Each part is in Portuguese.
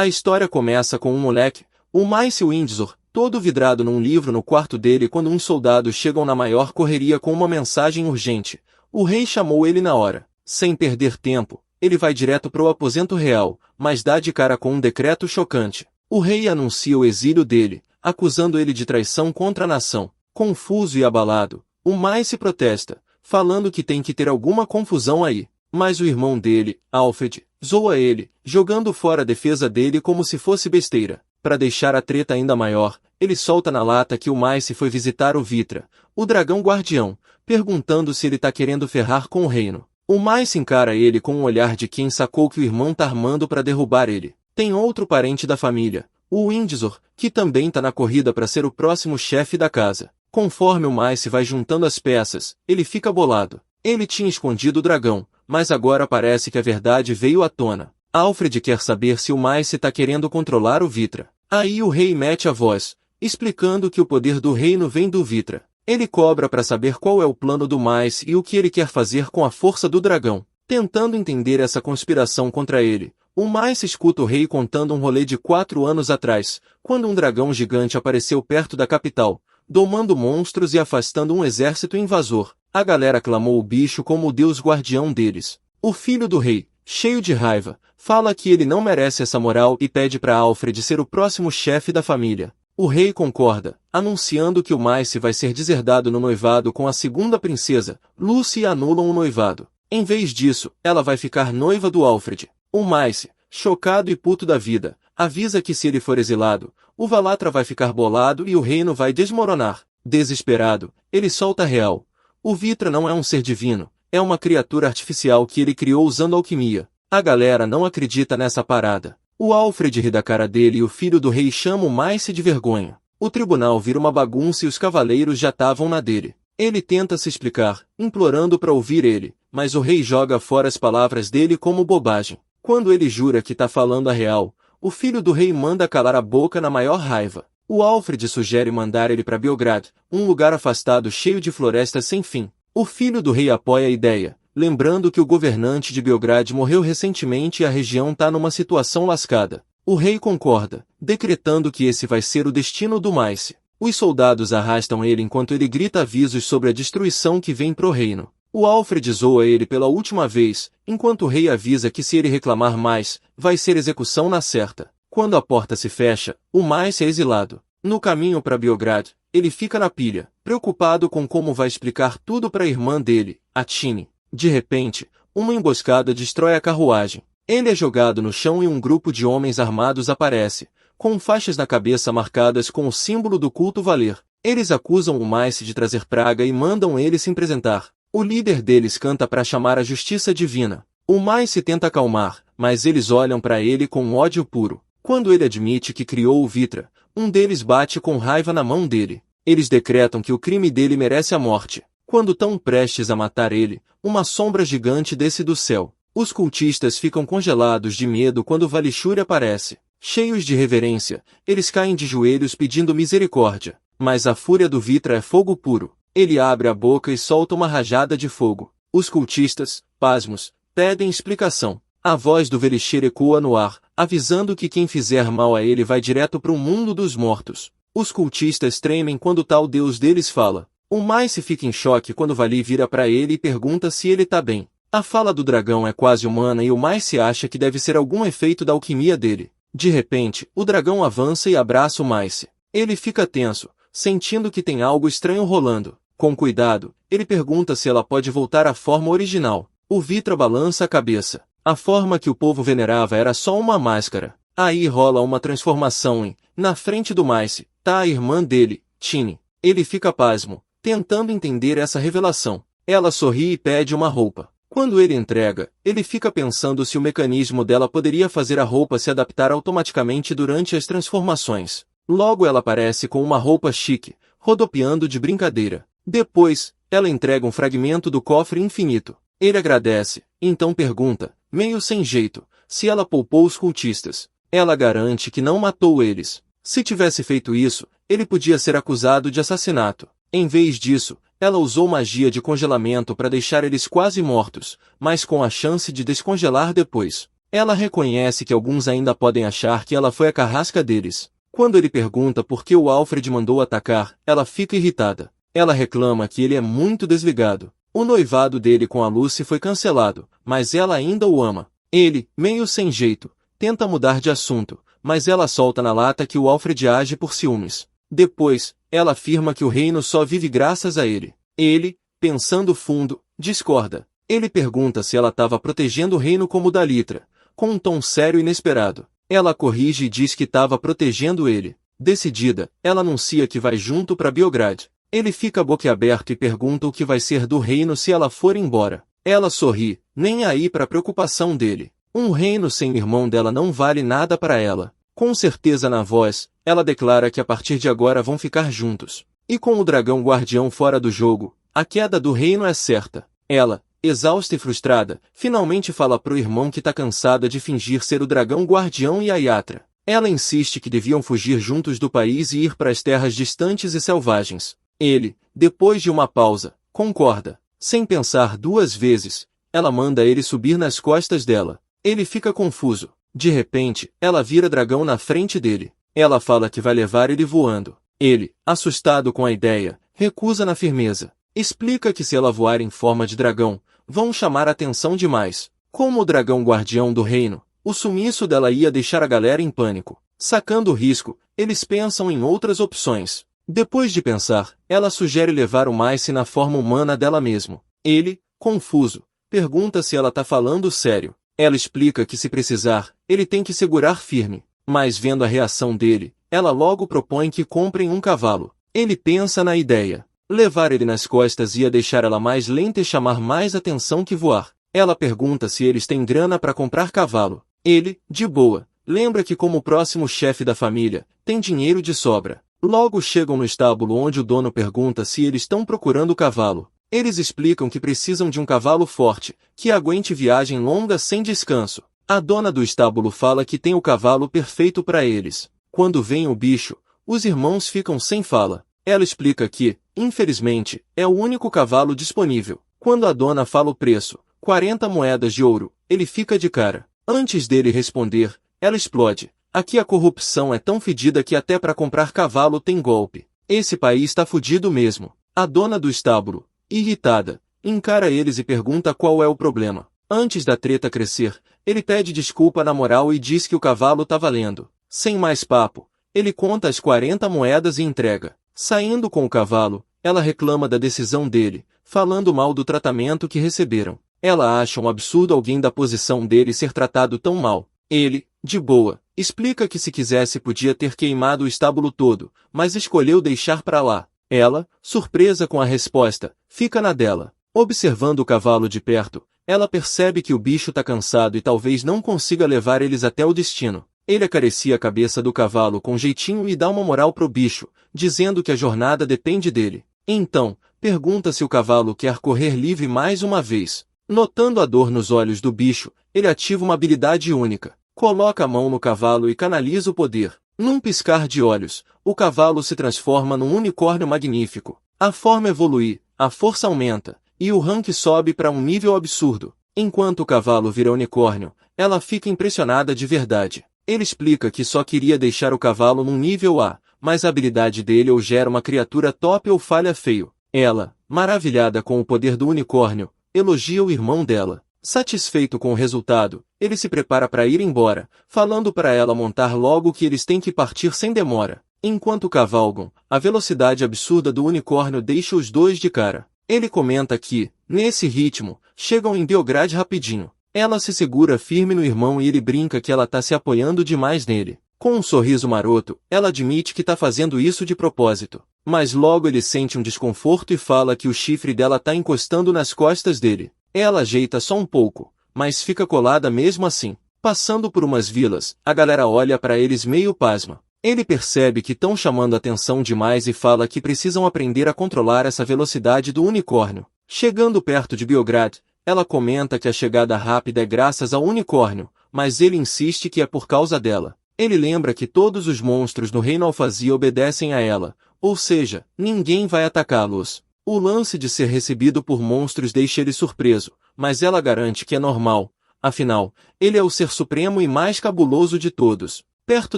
A história começa com um moleque, o Mace Windsor, todo vidrado num livro no quarto dele quando uns soldados chegam na maior correria com uma mensagem urgente. O rei chamou ele na hora. Sem perder tempo, ele vai direto pro aposento real, mas dá de cara com um decreto chocante. O rei anuncia o exílio dele, acusando ele de traição contra a nação. Confuso e abalado, o Mace protesta, falando que tem que ter alguma confusão aí. Mas o irmão dele, Alfred, zoa ele, jogando fora a defesa dele como se fosse besteira. Para deixar a treta ainda maior, ele solta na lata que o Mace foi visitar o Vitra, o dragão guardião, perguntando se ele tá querendo ferrar com o reino. O Mace encara ele com um olhar de quem sacou que o irmão tá armando para derrubar ele. Tem outro parente da família, o Windsor, que também tá na corrida para ser o próximo chefe da casa. Conforme o Mace vai juntando as peças, ele fica bolado. Ele tinha escondido o dragão, mas agora parece que a verdade veio à tona. Alfred quer saber se o Mace tá querendo controlar o Vitra. Aí o rei mete a voz, explicando que o poder do reino vem do Vitra. Ele cobra para saber qual é o plano do Mace e o que ele quer fazer com a força do dragão. Tentando entender essa conspiração contra ele, o Mace escuta o rei contando um rolê de 4 anos atrás, quando um dragão gigante apareceu perto da capital, domando monstros e afastando um exército invasor. A galera clamou o bicho como o deus guardião deles. O filho do rei, cheio de raiva, fala que ele não merece essa moral e pede para Alfred ser o próximo chefe da família. O rei concorda, anunciando que o Mace vai ser deserdado no noivado com a segunda princesa, Lucy, e anulam o noivado. Em vez disso, ela vai ficar noiva do Alfred. O Mace, chocado e puto da vida, avisa que se ele for exilado, o Valatra vai ficar bolado e o reino vai desmoronar. Desesperado, ele solta a real. O Vitra não é um ser divino, é uma criatura artificial que ele criou usando alquimia. A galera não acredita nessa parada. O Alfred ri da cara dele e o filho do rei chama o Mace de vergonha. O tribunal vira uma bagunça e os cavaleiros já estavam na dele. Ele tenta se explicar, implorando para ouvir ele, mas o rei joga fora as palavras dele como bobagem. Quando ele jura que tá falando a real, o filho do rei manda calar a boca na maior raiva. O Alfred sugere mandar ele para Belgrad, um lugar afastado cheio de florestas sem fim. O filho do rei apoia a ideia, lembrando que o governante de Belgrad morreu recentemente e a região tá numa situação lascada. O rei concorda, decretando que esse vai ser o destino do Mace. Os soldados arrastam ele enquanto ele grita avisos sobre a destruição que vem pro reino. O Alfred zoa ele pela última vez, enquanto o rei avisa que se ele reclamar mais, vai ser execução na certa. Quando a porta se fecha, o Mace é exilado. No caminho para Belgrad, ele fica na pilha, preocupado com como vai explicar tudo para a irmã dele, a Tine. De repente, uma emboscada destrói a carruagem. Ele é jogado no chão e um grupo de homens armados aparece, com faixas na cabeça marcadas com o símbolo do culto Valer. Eles acusam o Mace de trazer praga e mandam ele se apresentar. O líder deles canta para chamar a justiça divina. O Mace tenta acalmar, mas eles olham para ele com ódio puro. Quando ele admite que criou o Vitra, um deles bate com raiva na mão dele. Eles decretam que o crime dele merece a morte. Quando tão prestes a matar ele, uma sombra gigante desce do céu. Os cultistas ficam congelados de medo quando Valishuri aparece. Cheios de reverência, eles caem de joelhos pedindo misericórdia. Mas a fúria do Vitra é fogo puro. Ele abre a boca e solta uma rajada de fogo. Os cultistas, pasmos, pedem explicação. A voz do Velishir ecoa no ar, avisando que quem fizer mal a ele vai direto para o mundo dos mortos. Os cultistas tremem quando tal deus deles fala. O Mace fica em choque quando Vali vira para ele e pergunta se ele tá bem. A fala do dragão é quase humana e o Mace acha que deve ser algum efeito da alquimia dele. De repente, o dragão avança e abraça o Mace. Ele fica tenso, sentindo que tem algo estranho rolando. Com cuidado, ele pergunta se ela pode voltar à forma original. O Vitra balança a cabeça. A forma que o povo venerava era só uma máscara. Aí rola uma transformação e, na frente do Mace, tá a irmã dele, Tine. Ele fica pasmo, tentando entender essa revelação. Ela sorri e pede uma roupa. Quando ele entrega, ele fica pensando se o mecanismo dela poderia fazer a roupa se adaptar automaticamente durante as transformações. Logo ela aparece com uma roupa chique, rodopiando de brincadeira. Depois, ela entrega um fragmento do cofre infinito. Ele agradece, então pergunta, meio sem jeito, se ela poupou os cultistas. Ela garante que não matou eles. Se tivesse feito isso, ele podia ser acusado de assassinato. Em vez disso, ela usou magia de congelamento para deixar eles quase mortos, mas com a chance de descongelar depois. Ela reconhece que alguns ainda podem achar que ela foi a carrasca deles. Quando ele pergunta por que o Alfred mandou atacar, ela fica irritada. Ela reclama que ele é muito desligado. O noivado dele com a Lucy foi cancelado, mas ela ainda o ama. Ele, meio sem jeito, tenta mudar de assunto, mas ela solta na lata que o Alfred age por ciúmes. Depois, ela afirma que o reino só vive graças a ele. Ele, pensando fundo, discorda. Ele pergunta se ela estava protegendo o reino como Dalitra, com um tom sério e inesperado. Ela corrige e diz que estava protegendo ele. Decidida, ela anuncia que vai junto para Biograd. Ele fica boquiaberto e pergunta o que vai ser do reino se ela for embora. Ela sorri, nem aí para a preocupação dele. Um reino sem o irmão dela não vale nada para ela. Com certeza na voz, ela declara que a partir de agora vão ficar juntos. E com o dragão guardião fora do jogo, a queda do reino é certa. Ela, exausta e frustrada, finalmente fala pro irmão que tá cansada de fingir ser o dragão guardião e a Yatra. Ela insiste que deviam fugir juntos do país e ir para as terras distantes e selvagens. Ele, depois de uma pausa, concorda. Sem pensar duas vezes, ela manda ele subir nas costas dela. Ele fica confuso. De repente, ela vira dragão na frente dele. Ela fala que vai levar ele voando. Ele, assustado com a ideia, recusa na firmeza. Explica que se ela voar em forma de dragão, vão chamar a atenção demais. Como o dragão guardião do reino, o sumiço dela ia deixar a galera em pânico. Sacando o risco, eles pensam em outras opções. Depois de pensar, ela sugere levar o Maice na forma humana dela mesmo. Ele, confuso, pergunta se ela tá falando sério. Ela explica que se precisar, ele tem que segurar firme. Mas vendo a reação dele, ela logo propõe que comprem um cavalo. Ele pensa na ideia. Levar ele nas costas ia deixar ela mais lenta e chamar mais atenção que voar. Ela pergunta se eles têm grana para comprar cavalo. Ele, de boa, lembra que como próximo chefe da família, tem dinheiro de sobra. Logo chegam no estábulo onde o dono pergunta se eles estão procurando o cavalo. Eles explicam que precisam de um cavalo forte, que aguente viagem longa sem descanso. A dona do estábulo fala que tem o cavalo perfeito para eles. Quando vem o bicho, os irmãos ficam sem fala. Ela explica que, infelizmente, é o único cavalo disponível. Quando a dona fala o preço, 40 moedas de ouro, ele fica de cara. Antes dele responder, ela explode. Aqui a corrupção é tão fedida que até para comprar cavalo tem golpe. Esse país tá fudido mesmo. A dona do estábulo, irritada, encara eles e pergunta qual é o problema. Antes da treta crescer, ele pede desculpa na moral e diz que o cavalo tá valendo. Sem mais papo, ele conta as 40 moedas e entrega. Saindo com o cavalo, ela reclama da decisão dele, falando mal do tratamento que receberam. Ela acha um absurdo alguém da posição dele ser tratado tão mal. Ele, de boa, explica que se quisesse podia ter queimado o estábulo todo, mas escolheu deixar pra lá. Ela, surpresa com a resposta, fica na dela. Observando o cavalo de perto, ela percebe que o bicho tá cansado e talvez não consiga levar eles até o destino. Ele acaricia a cabeça do cavalo com jeitinho e dá uma moral pro bicho, dizendo que a jornada depende dele. Então, pergunta se o cavalo quer correr livre mais uma vez. Notando a dor nos olhos do bicho, ele ativa uma habilidade única. Coloca a mão no cavalo e canaliza o poder. Num piscar de olhos, o cavalo se transforma num unicórnio magnífico. A forma evolui, a força aumenta, e o rank sobe para um nível absurdo. Enquanto o cavalo vira unicórnio, ela fica impressionada de verdade. Ele explica que só queria deixar o cavalo num nível A, mas a habilidade dele ou gera uma criatura top ou falha feio. Ela, maravilhada com o poder do unicórnio, elogia o irmão dela. Satisfeito com o resultado, ele se prepara para ir embora, falando para ela montar logo que eles têm que partir sem demora. Enquanto cavalgam, a velocidade absurda do unicórnio deixa os dois de cara. Ele comenta que, nesse ritmo, chegam em Biograd rapidinho. Ela se segura firme no irmão e ele brinca que ela tá se apoiando demais nele. Com um sorriso maroto, ela admite que tá fazendo isso de propósito. Mas logo ele sente um desconforto e fala que o chifre dela tá encostando nas costas dele. Ela ajeita só um pouco, mas fica colada mesmo assim. Passando por umas vilas, a galera olha para eles meio pasma. Ele percebe que estão chamando atenção demais e fala que precisam aprender a controlar essa velocidade do unicórnio. Chegando perto de Biograd, ela comenta que a chegada rápida é graças ao unicórnio, mas ele insiste que é por causa dela. Ele lembra que todos os monstros no Reino Alfazia obedecem a ela, ou seja, ninguém vai atacá-los. O lance de ser recebido por monstros deixa ele surpreso, mas ela garante que é normal. Afinal, ele é o ser supremo e mais cabuloso de todos. Perto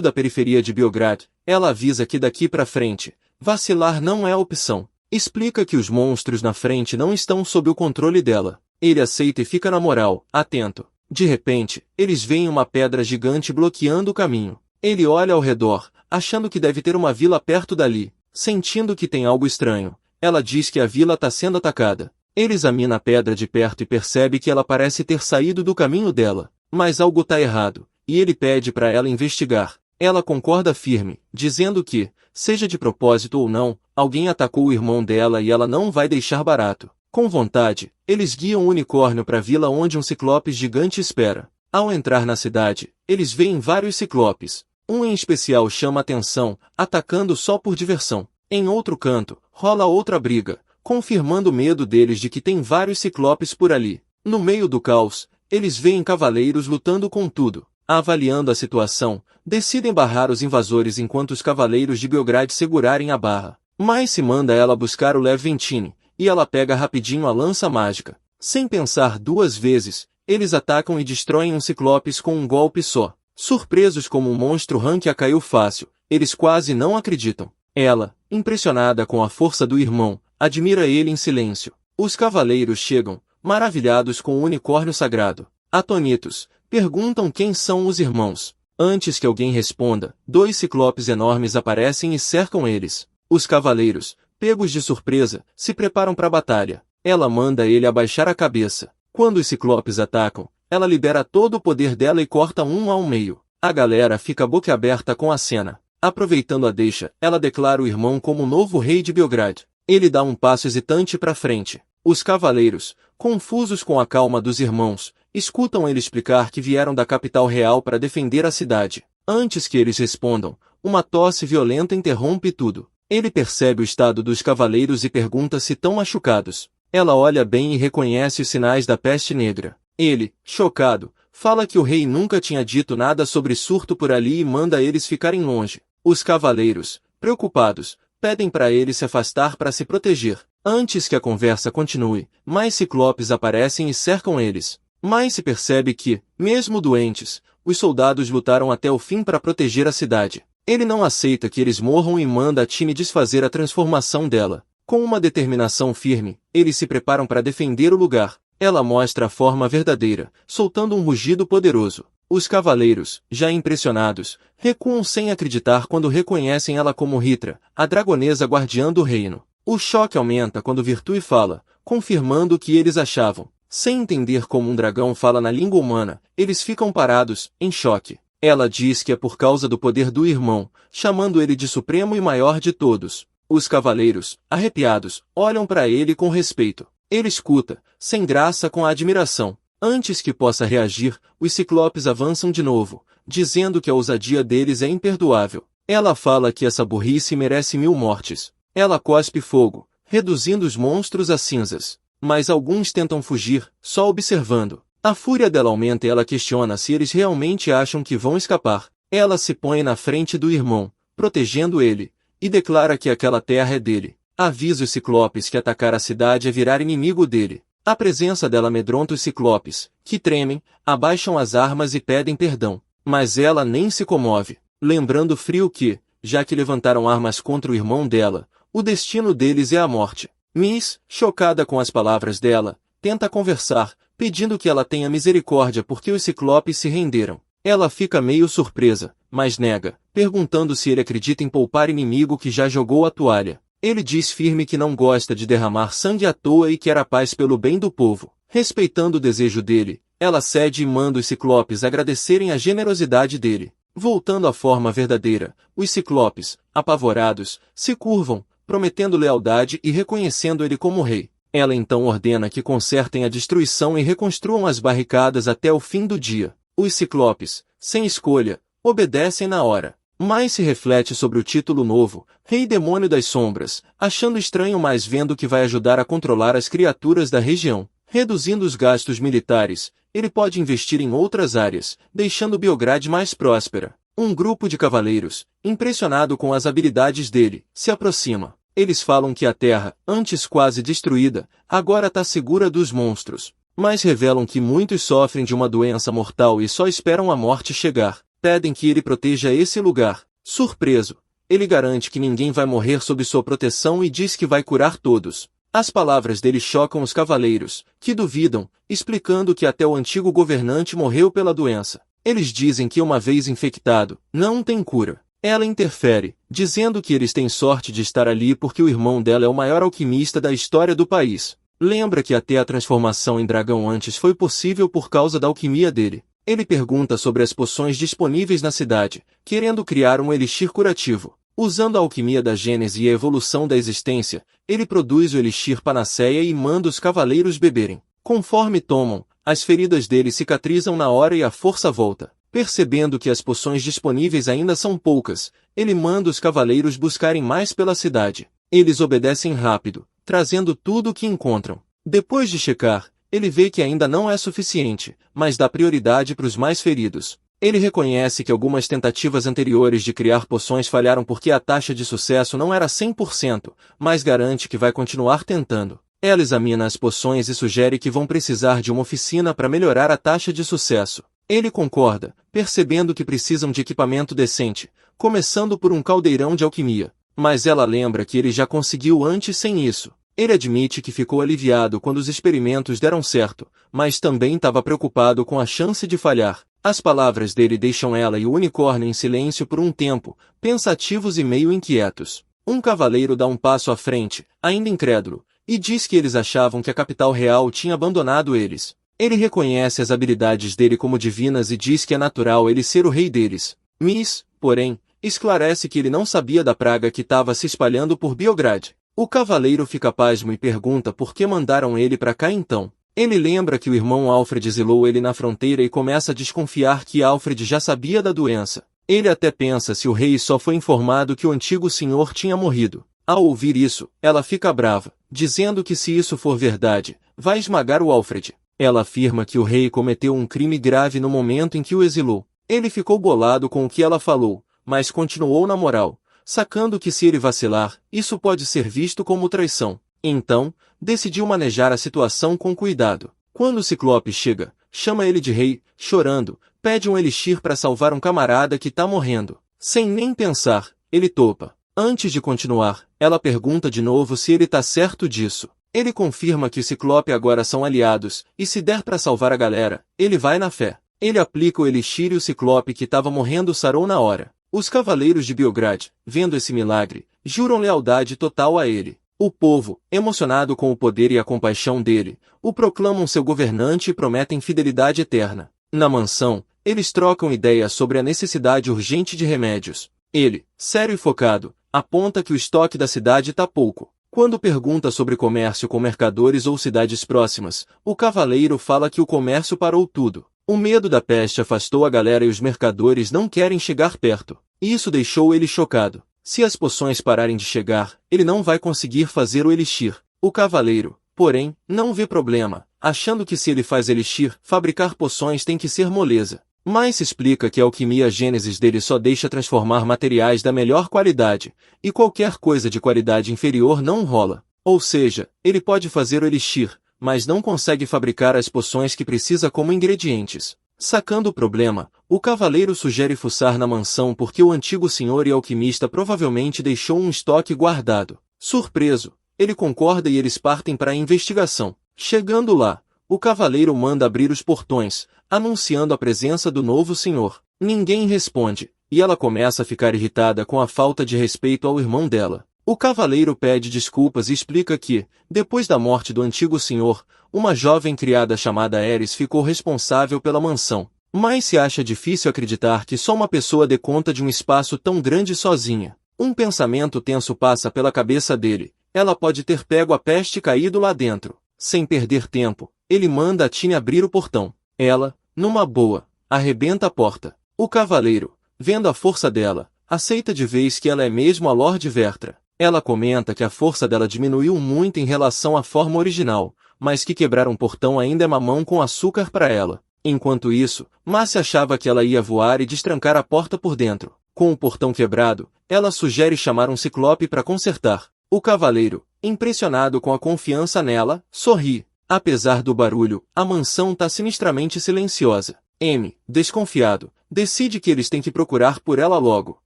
da periferia de Beograd, ela avisa que daqui pra frente, vacilar não é opção. Explica que os monstros na frente não estão sob o controle dela. Ele aceita e fica na moral, atento. De repente, eles veem uma pedra gigante bloqueando o caminho. Ele olha ao redor, achando que deve ter uma vila perto dali. Sentindo que tem algo estranho, ela diz que a vila está sendo atacada. Ele examina a pedra de perto e percebe que ela parece ter saído do caminho dela. Mas algo está errado, e ele pede para ela investigar. Ela concorda firme, dizendo que, seja de propósito ou não, alguém atacou o irmão dela e ela não vai deixar barato. Com vontade, eles guiam o unicórnio para a vila onde um ciclope gigante espera. Ao entrar na cidade, eles veem vários ciclopes. Um em especial chama atenção, atacando só por diversão. Em outro canto, rola outra briga, confirmando o medo deles de que tem vários ciclopes por ali. No meio do caos, eles veem cavaleiros lutando com tudo. Avaliando a situação, decidem barrar os invasores enquanto os cavaleiros de Beograd segurarem a barra. Mas se manda ela buscar o Leventine, e ela pega rapidinho a lança mágica. Sem pensar duas vezes, eles atacam e destroem um ciclopes com um golpe só. Surpresos como um monstro rank a caiu fácil, eles quase não acreditam. Ela, impressionada com a força do irmão, admira ele em silêncio. Os cavaleiros chegam, maravilhados com o unicórnio sagrado. Atonitos, perguntam quem são os irmãos. Antes que alguém responda, dois ciclopes enormes aparecem e cercam eles. Os cavaleiros, pegos de surpresa, se preparam para a batalha. Ela manda ele abaixar a cabeça. Quando os ciclopes atacam, ela libera todo o poder dela e corta um ao meio. A galera fica boquiaberta com a cena. Aproveitando a deixa, ela declara o irmão como o novo rei de Beograd. Ele dá um passo hesitante para frente. Os cavaleiros, confusos com a calma dos irmãos, escutam ele explicar que vieram da capital real para defender a cidade. Antes que eles respondam, uma tosse violenta interrompe tudo. Ele percebe o estado dos cavaleiros e pergunta se estão machucados. Ela olha bem e reconhece os sinais da peste negra. Ele, chocado, fala que o rei nunca tinha dito nada sobre surto por ali e manda eles ficarem longe. Os cavaleiros, preocupados, pedem para ele se afastar para se proteger. Antes que a conversa continue, mais ciclopes aparecem e cercam eles. Mas se percebe que, mesmo doentes, os soldados lutaram até o fim para proteger a cidade. Ele não aceita que eles morram e manda a Tine desfazer a transformação dela. Com uma determinação firme, eles se preparam para defender o lugar. Ela mostra a forma verdadeira, soltando um rugido poderoso. Os cavaleiros, já impressionados, recuam sem acreditar quando reconhecem ela como Hitra, a dragonesa guardiã do reino. O choque aumenta quando Virtue fala, confirmando o que eles achavam. Sem entender como um dragão fala na língua humana, eles ficam parados, em choque. Ela diz que é por causa do poder do irmão, chamando ele de supremo e maior de todos. Os cavaleiros, arrepiados, olham para ele com respeito. Ele escuta, sem graça com a admiração. Antes que possa reagir, os ciclopes avançam de novo, dizendo que a ousadia deles é imperdoável. Ela fala que essa burrice merece 1000 mortes. Ela cospe fogo, reduzindo os monstros a cinzas. Mas alguns tentam fugir, só observando. A fúria dela aumenta e ela questiona se eles realmente acham que vão escapar. Ela se põe na frente do irmão, protegendo ele, e declara que aquela terra é dele. Avisa os ciclopes que atacar a cidade é virar inimigo dele. A presença dela amedronta os ciclopes, que tremem, abaixam as armas e pedem perdão. Mas ela nem se comove, lembrando frio que, já que levantaram armas contra o irmão dela, o destino deles é a morte. Miss, chocada com as palavras dela, tenta conversar, pedindo que ela tenha misericórdia porque os ciclopes se renderam. Ela fica meio surpresa, mas nega, perguntando se ele acredita em poupar inimigo que já jogou a toalha. Ele diz firme que não gosta de derramar sangue à toa e quer a paz pelo bem do povo. Respeitando o desejo dele, ela cede e manda os ciclopes agradecerem a generosidade dele. Voltando à forma verdadeira, os ciclopes, apavorados, se curvam, prometendo lealdade e reconhecendo ele como rei. Ela então ordena que consertem a destruição e reconstruam as barricadas até o fim do dia. Os ciclopes, sem escolha, obedecem na hora. Mas se reflete sobre o título novo, Rei Demônio das Sombras, achando estranho mas vendo que vai ajudar a controlar as criaturas da região. Reduzindo os gastos militares, ele pode investir em outras áreas, deixando Beograd mais próspera. Um grupo de cavaleiros, impressionado com as habilidades dele, se aproxima. Eles falam que a terra, antes quase destruída, agora está segura dos monstros. mas revelam que muitos sofrem de uma doença mortal e só esperam a morte chegar. Pedem que ele proteja esse lugar. Surpreso, ele garante que ninguém vai morrer sob sua proteção e diz que vai curar todos. As palavras dele chocam os cavaleiros, que duvidam, explicando que até o antigo governante morreu pela doença. Eles dizem que uma vez infectado, não tem cura. Ela interfere, dizendo que eles têm sorte de estar ali porque o irmão dela é o maior alquimista da história do país. Lembra que até a transformação em dragão antes foi possível por causa da alquimia dele. Ele pergunta sobre as poções disponíveis na cidade, querendo criar um elixir curativo. Usando a alquimia da Gênese e a evolução da existência, ele produz o elixir Panaceia e manda os cavaleiros beberem. Conforme tomam, as feridas dele cicatrizam na hora e a força volta. Percebendo que as poções disponíveis ainda são poucas, ele manda os cavaleiros buscarem mais pela cidade. Eles obedecem rápido, trazendo tudo o que encontram. Depois de checar, ele vê que ainda não é suficiente, mas dá prioridade para os mais feridos. Ele reconhece que algumas tentativas anteriores de criar poções falharam porque a taxa de sucesso não era 100%, mas garante que vai continuar tentando. Ela examina as poções e sugere que vão precisar de uma oficina para melhorar a taxa de sucesso. Ele concorda, percebendo que precisam de equipamento decente, começando por um caldeirão de alquimia. Mas ela lembra que ele já conseguiu antes sem isso. Ele admite que ficou aliviado quando os experimentos deram certo, mas também estava preocupado com a chance de falhar. As palavras dele deixam ela e o unicórnio em silêncio por um tempo, pensativos e meio inquietos. Um cavaleiro dá um passo à frente, ainda incrédulo, e diz que eles achavam que a capital real tinha abandonado eles. Ele reconhece as habilidades dele como divinas e diz que é natural ele ser o rei deles. Miss, porém, esclarece que ele não sabia da praga que estava se espalhando por Biograd. O cavaleiro fica pasmo e pergunta por que mandaram ele para cá então. Ele lembra que o irmão Alfred exilou ele na fronteira e começa a desconfiar que Alfred já sabia da doença. Ele até pensa se o rei só foi informado que o antigo senhor tinha morrido. Ao ouvir isso, ela fica brava, dizendo que se isso for verdade, vai esmagar o Alfred. Ela afirma que o rei cometeu um crime grave no momento em que o exilou. Ele ficou bolado com o que ela falou, mas continuou na moral, sacando que se ele vacilar, isso pode ser visto como traição. Então, decidiu manejar a situação com cuidado. Quando o Ciclope chega, chama ele de rei, chorando, pede um elixir para salvar um camarada que tá morrendo. Sem nem pensar, ele topa. Antes de continuar, ela pergunta de novo se ele tá certo disso. Ele confirma que o Ciclope agora são aliados, e se der para salvar a galera, ele vai na fé. Ele aplica o elixir e o Ciclope que tava morrendo sarou na hora. Os cavaleiros de Biograd, vendo esse milagre, juram lealdade total a ele. O povo, emocionado com o poder e a compaixão dele, o proclamam seu governante e prometem fidelidade eterna. Na mansão, eles trocam ideias sobre a necessidade urgente de remédios. Ele, sério e focado, aponta que o estoque da cidade tá pouco. Quando pergunta sobre comércio com mercadores ou cidades próximas, o cavaleiro fala que o comércio parou tudo. O medo da peste afastou a galera e os mercadores não querem chegar perto. Isso deixou ele chocado. Se as poções pararem de chegar, ele não vai conseguir fazer o elixir. O cavaleiro, porém, não vê problema, achando que se ele faz elixir, fabricar poções tem que ser moleza. Mas se explica que a alquimia Gênesis dele só deixa transformar materiais da melhor qualidade, e qualquer coisa de qualidade inferior não rola. Ou seja, ele pode fazer o elixir, mas não consegue fabricar as poções que precisa como ingredientes. Sacando o problema, o cavaleiro sugere fuçar na mansão porque o antigo senhor e alquimista provavelmente deixou um estoque guardado. Surpreso, ele concorda e eles partem para a investigação. Chegando lá, o cavaleiro manda abrir os portões, anunciando a presença do novo senhor. Ninguém responde, e ela começa a ficar irritada com a falta de respeito ao irmão dela. O cavaleiro pede desculpas e explica que, depois da morte do antigo senhor, uma jovem criada chamada Eris ficou responsável pela mansão. Mas se acha difícil acreditar que só uma pessoa dê conta de um espaço tão grande sozinha. Um pensamento tenso passa pela cabeça dele. Ela pode ter pego a peste e caído lá dentro. Sem perder tempo, ele manda a Tine abrir o portão. Ela, numa boa, arrebenta a porta. O cavaleiro, vendo a força dela, aceita de vez que ela é mesmo a Lorde Vertra. Ela comenta que a força dela diminuiu muito em relação à forma original, mas que quebrar um portão ainda é mamão com açúcar para ela. Enquanto isso, Márcia achava que ela ia voar e destrancar a porta por dentro. Com o portão quebrado, ela sugere chamar um ciclope para consertar. O cavaleiro, impressionado com a confiança nela, sorri. Apesar do barulho, a mansão tá sinistramente silenciosa. M, desconfiado, decide que eles têm que procurar por ela logo.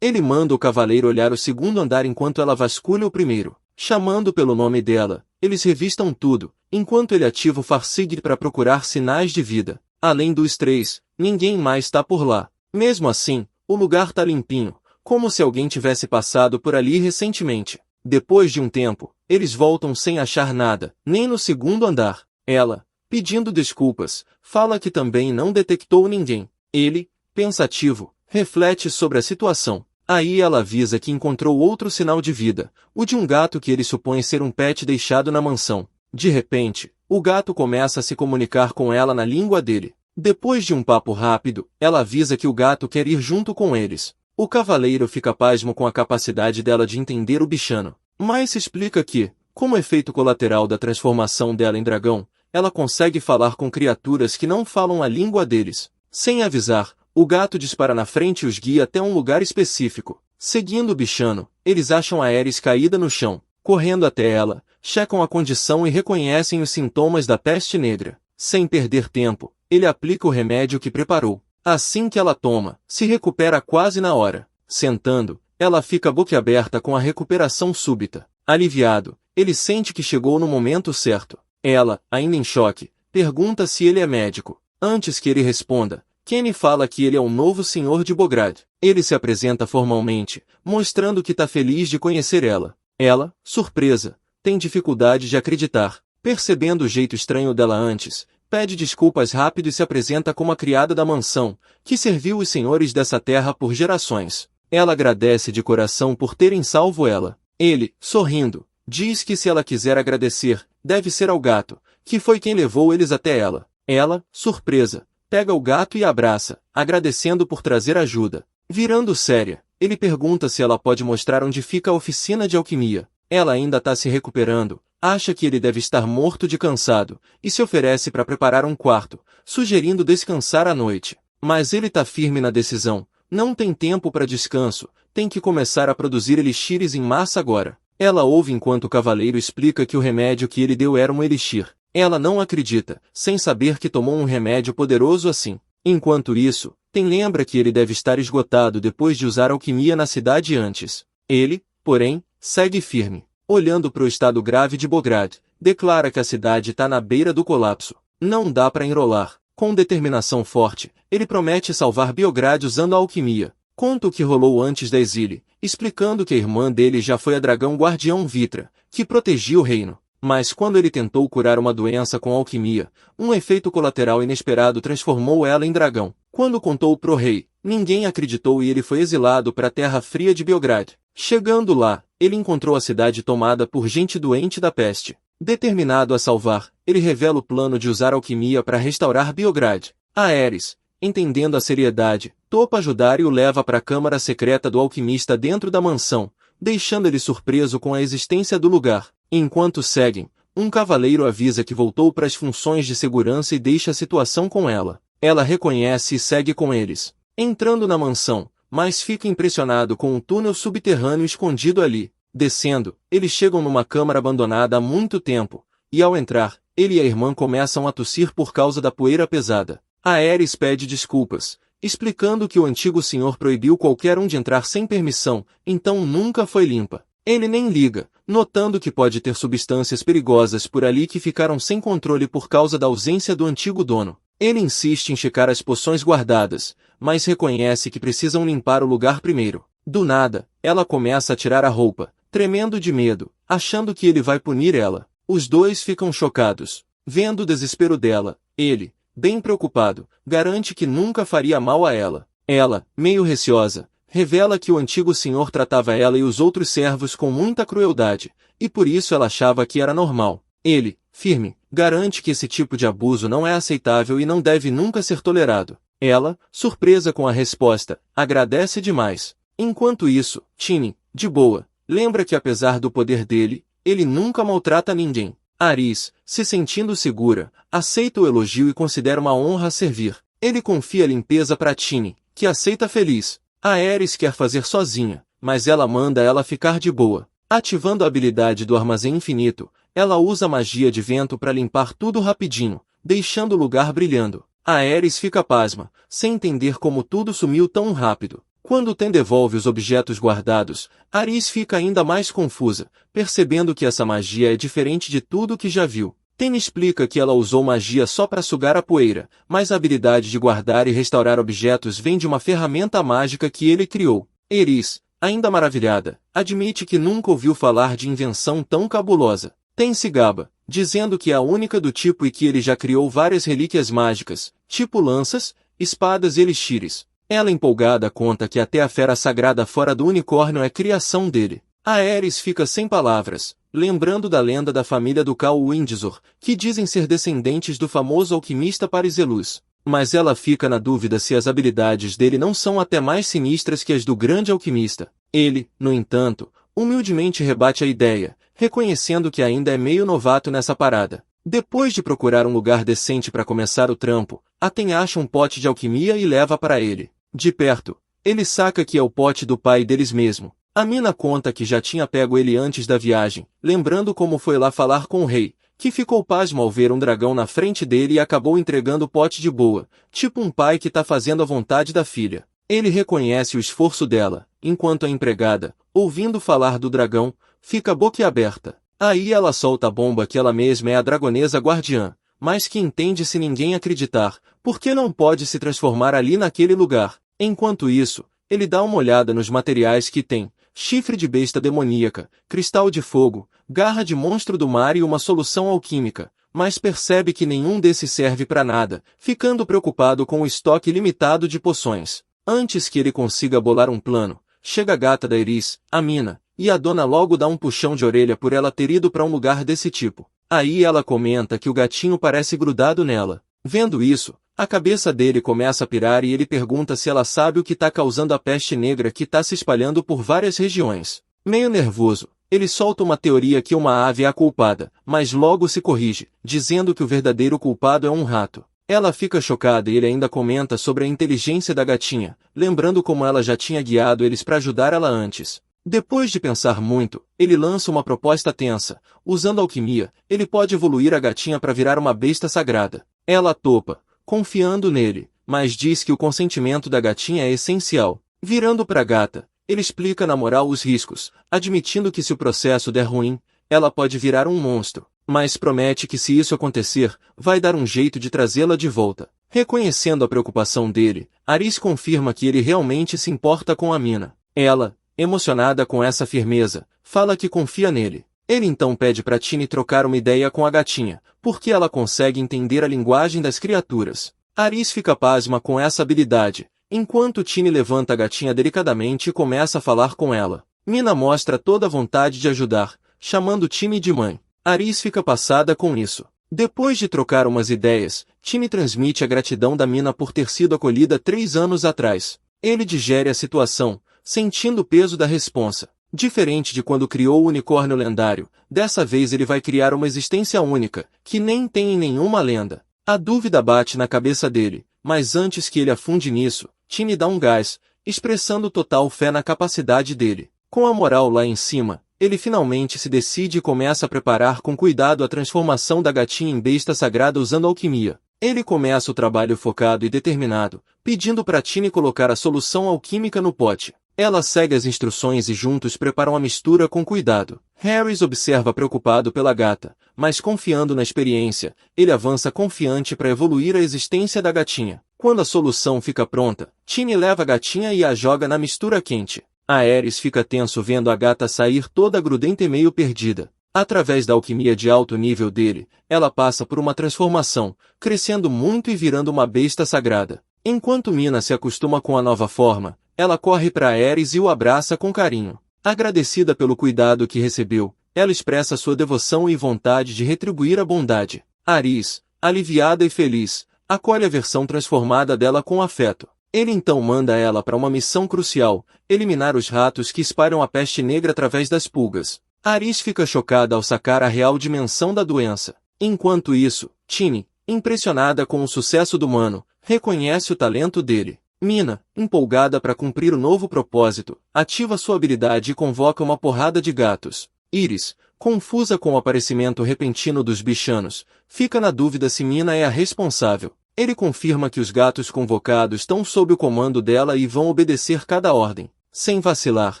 Ele manda o cavaleiro olhar o segundo andar enquanto ela vasculha o primeiro. Chamando pelo nome dela, eles revistam tudo, enquanto ele ativa o Farsight para procurar sinais de vida. Além dos três, ninguém mais está por lá. Mesmo assim, o lugar tá limpinho, como se alguém tivesse passado por ali recentemente. Depois de um tempo, eles voltam sem achar nada, nem no segundo andar. Ela, pedindo desculpas, fala que também não detectou ninguém. Ele, pensativo, reflete sobre a situação. Aí ela avisa que encontrou outro sinal de vida, o de um gato que ele supõe ser um pet deixado na mansão. De repente, o gato começa a se comunicar com ela na língua dele. Depois de um papo rápido, ela avisa que o gato quer ir junto com eles. O cavaleiro fica pasmo com a capacidade dela de entender o bichano, mas se explica que, como efeito colateral da transformação dela em dragão, ela consegue falar com criaturas que não falam a língua deles. Sem avisar, o gato dispara na frente e os guia até um lugar específico. Seguindo o bichano, eles acham a Aerys caída no chão. Correndo até ela, checam a condição e reconhecem os sintomas da peste negra. Sem perder tempo, ele aplica o remédio que preparou. Assim que ela toma, se recupera quase na hora. Sentando, ela fica boquiaberta com a recuperação súbita. Aliviado, ele sente que chegou no momento certo. Ela, ainda em choque, pergunta se ele é médico. Antes que ele responda, Kenny fala que ele é o novo senhor de Bograd. Ele se apresenta formalmente, mostrando que está feliz de conhecer ela. Ela, surpresa, tem dificuldade de acreditar. Percebendo o jeito estranho dela antes, pede desculpas rápido e se apresenta como a criada da mansão, que serviu os senhores dessa terra por gerações. Ela agradece de coração por terem salvo ela. Ele, sorrindo, diz que se ela quiser agradecer, deve ser ao gato, que foi quem levou eles até ela. Ela, surpresa, pega o gato e abraça, agradecendo por trazer ajuda. Virando séria, ele pergunta se ela pode mostrar onde fica a oficina de alquimia. Ela ainda está se recuperando, acha que ele deve estar morto de cansado, e se oferece para preparar um quarto, sugerindo descansar à noite. Mas ele está firme na decisão, não tem tempo para descanso, tem que começar a produzir elixires em massa agora. Ela ouve enquanto o cavaleiro explica que o remédio que ele deu era um elixir. Ela não acredita, sem saber que tomou um remédio poderoso assim. Enquanto isso, Tem lembra que ele deve estar esgotado depois de usar alquimia na cidade antes. Ele, porém, segue firme. Olhando para o estado grave de Bograd, declara que a cidade está na beira do colapso. Não dá para enrolar. Com determinação forte, ele promete salvar Biograd usando a alquimia. Conta o que rolou antes da exílio, explicando que a irmã dele já foi a dragão guardião Vitra, que protegia o reino. Mas quando ele tentou curar uma doença com alquimia, um efeito colateral inesperado transformou ela em dragão. Quando contou pro rei, ninguém acreditou e ele foi exilado para a terra fria de Biograd. Chegando lá, ele encontrou a cidade tomada por gente doente da peste. Determinado a salvar, ele revela o plano de usar alquimia para restaurar Biograd. Aerys, entendendo a seriedade, topa ajudar e o leva para a câmara secreta do alquimista dentro da mansão, deixando ele surpreso com a existência do lugar. Enquanto seguem, um cavaleiro avisa que voltou para as funções de segurança e deixa a situação com ela. Ela reconhece e segue com eles. Entrando na mansão, mas fica impressionado com um túnel subterrâneo escondido ali. Descendo, eles chegam numa câmara abandonada há muito tempo, e ao entrar, ele e a irmã começam a tossir por causa da poeira pesada. Aerys pede desculpas, explicando que o antigo senhor proibiu qualquer um de entrar sem permissão, então nunca foi limpa. Ele nem liga, notando que pode ter substâncias perigosas por ali que ficaram sem controle por causa da ausência do antigo dono. Ele insiste em checar as poções guardadas, mas reconhece que precisam limpar o lugar primeiro. Do nada, ela começa a tirar a roupa, tremendo de medo, achando que ele vai punir ela. Os dois ficam chocados. Vendo o desespero dela, ele, bem preocupado, garante que nunca faria mal a ela. Ela, meio receosa, revela que o antigo senhor tratava ela e os outros servos com muita crueldade, e por isso ela achava que era normal. Ele, firme, garante que esse tipo de abuso não é aceitável e não deve nunca ser tolerado. Ela, surpresa com a resposta, agradece demais. Enquanto isso, Chini, de boa, lembra que apesar do poder dele, ele nunca maltrata ninguém. Aerys, se sentindo segura, aceita o elogio e considera uma honra servir. Ele confia a limpeza para Chini, que aceita feliz. Aerys quer fazer sozinha, mas ela manda ela ficar de boa. Ativando a habilidade do armazém infinito, Ela usa magia de vento para limpar tudo rapidinho, deixando o lugar brilhando. A Ares fica pasma, sem entender como tudo sumiu tão rápido. Quando Ten devolve os objetos guardados, Ares fica ainda mais confusa, percebendo que essa magia é diferente de tudo que já viu. Ten explica que ela usou magia só para sugar a poeira, mas a habilidade de guardar e restaurar objetos vem de uma ferramenta mágica que ele criou. Ares, ainda maravilhada, admite que nunca ouviu falar de invenção tão cabulosa. Ten se gaba, dizendo que é a única do tipo e que ele já criou várias relíquias mágicas, tipo lanças, espadas e elixires. Ela empolgada conta que até a fera sagrada fora do unicórnio é criação dele. A Ares fica sem palavras, lembrando da lenda da família do Cal Windsor, que dizem ser descendentes do famoso alquimista Parizelus. Mas ela fica na dúvida se as habilidades dele não são até mais sinistras que as do grande alquimista. Ele, no entanto, humildemente rebate a ideia, reconhecendo que ainda é meio novato nessa parada. Depois de procurar um lugar decente para começar o trampo, Aten acha um pote de alquimia e leva para ele. De perto, ele saca que é o pote do pai deles mesmo. A mina conta que já tinha pego ele antes da viagem, lembrando como foi lá falar com o rei, que ficou pasmo ao ver um dragão na frente dele e acabou entregando o pote de boa, tipo um pai que tá fazendo a vontade da filha. Ele reconhece o esforço dela, enquanto a empregada, ouvindo falar do dragão, fica boquiaberta. Aí ela solta a bomba que ela mesma é a dragonesa guardiã, mas que entende se ninguém acreditar, porque não pode se transformar ali naquele lugar. Enquanto isso, ele dá uma olhada nos materiais que tem: chifre de besta demoníaca, cristal de fogo, garra de monstro do mar e uma solução alquímica, mas percebe que nenhum desses serve para nada, ficando preocupado com o estoque limitado de poções. Antes que ele consiga bolar um plano, chega a gata da Iris, a mina, e a dona logo dá um puxão de orelha por ela ter ido para um lugar desse tipo. Aí ela comenta que o gatinho parece grudado nela. Vendo isso, a cabeça dele começa a pirar e ele pergunta se ela sabe o que está causando a peste negra que está se espalhando por várias regiões. Meio nervoso, ele solta uma teoria que uma ave é a culpada, mas logo se corrige, dizendo que o verdadeiro culpado é um rato. Ela fica chocada e ele ainda comenta sobre a inteligência da gatinha, lembrando como ela já tinha guiado eles para ajudar ela antes. Depois de pensar muito, ele lança uma proposta tensa. Usando alquimia, ele pode evoluir a gatinha para virar uma besta sagrada. Ela topa, confiando nele, mas diz que o consentimento da gatinha é essencial. Virando para a gata, ele explica na moral os riscos, admitindo que se o processo der ruim, ela pode virar um monstro, mas promete que se isso acontecer, vai dar um jeito de trazê-la de volta. Reconhecendo a preocupação dele, Aris confirma que ele realmente se importa com a mina. Ela, emocionada com essa firmeza, fala que confia nele. Ele então pede para Tini trocar uma ideia com a gatinha, porque ela consegue entender a linguagem das criaturas. Aris fica pasma com essa habilidade, enquanto Tini levanta a gatinha delicadamente e começa a falar com ela. Mina mostra toda a vontade de ajudar, chamando Tini de mãe. Aris fica passada com isso. Depois de trocar umas ideias, Tini transmite a gratidão da mina por ter sido acolhida 3 anos atrás. Ele digere a situação, sentindo o peso da responsa. Diferente de quando criou o unicórnio lendário, dessa vez ele vai criar uma existência única, que nem tem em nenhuma lenda. A dúvida bate na cabeça dele, mas antes que ele afunde nisso, Tini dá um gás, expressando total fé na capacidade dele. Com a moral lá em cima, ele finalmente se decide e começa a preparar com cuidado a transformação da gatinha em besta sagrada usando alquimia. Ele começa o trabalho focado e determinado, pedindo para Tini colocar a solução alquímica no pote. Ela segue as instruções e juntos preparam a mistura com cuidado. Harris observa preocupado pela gata, mas confiando na experiência, ele avança confiante para evoluir a existência da gatinha. Quando a solução fica pronta, Tini leva a gatinha e a joga na mistura quente. Ares fica tenso vendo a gata sair toda grudenta e meio perdida. Através da alquimia de alto nível dele, ela passa por uma transformação, crescendo muito e virando uma besta sagrada. Enquanto Mina se acostuma com a nova forma, ela corre para Ares e o abraça com carinho. Agradecida pelo cuidado que recebeu, ela expressa sua devoção e vontade de retribuir a bondade. Ares, aliviada e feliz, acolhe a versão transformada dela com afeto. Ele então manda ela para uma missão crucial, eliminar os ratos que espalham a peste negra através das pulgas. Aris fica chocada ao sacar a real dimensão da doença. Enquanto isso, Tini, impressionada com o sucesso do mano, reconhece o talento dele. Mina, empolgada para cumprir o novo propósito, ativa sua habilidade e convoca uma porrada de gatos. Iris, confusa com o aparecimento repentino dos bichanos, fica na dúvida se Mina é a responsável. Ele confirma que os gatos convocados estão sob o comando dela e vão obedecer cada ordem. Sem vacilar,